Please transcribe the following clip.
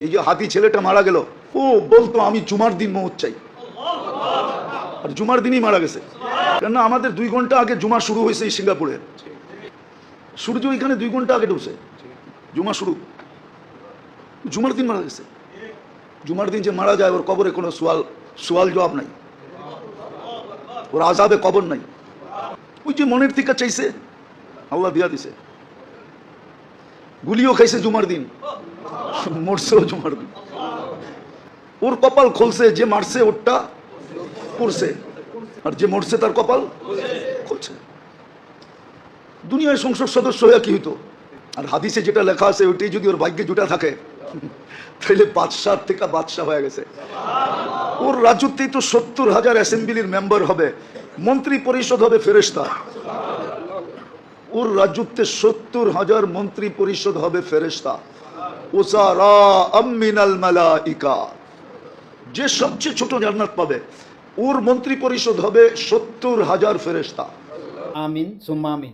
এই যে হাতি ছেলেটা মারা গেল, ও বলতো আমি জুমার দিন মওত চাই, আর জুমার দিনই মারা গেছে। কেননা আমাদের 2 ঘন্টা আগে জুমা শুরু হয়েছে এই সিঙ্গাপুরে, সূর্য এখানে 2 ঘন্টা আগে ঢুকছে, জুমা শুরু, জুমার দিন মারা গেছে। জুমার দিন যে মারা যায় ওর কবরে কোনো সোয়াল জবাব নাই, ওর আযাবে কবর নাই। ওই যে মনের থেকে চাইছে আল্লাহ দিয়া দিছে, গুলিও খাইছে জুমার দিন, মরছেও জুমার দিন। ওর কপাল খুলছে, যে মারছে ওরটা পড়ছে, আর যে মরছে তার কপাল খুলছে। দুনিয়ায় সংসদ সদস্য হয়ে কি হইতো? আর হাদিসে যেটা লেখা আছে ওইটাই যদি ওর ভাগ্যে জুটা থাকে তাহলে বাদশাহ থেকে বাদশাহ হয়ে গেছে। ওর রাজত্বেই তো 70,000 অ্যাসেম্বলির মেম্বার হবে, মন্ত্রী পরিষদ হবে ফেরেশতা। ওর রাজত্বে 70,000 মন্ত্রী পরিষদ হবে ফেরেশতা। ওসারা আমিনাল মালাইকা, যে সবচেয়ে ছোট জান্নাত পাবে ওর মন্ত্রী পরিষদ হবে 70,000 ফেরেশতা। আমিন সুম্মা আমিন।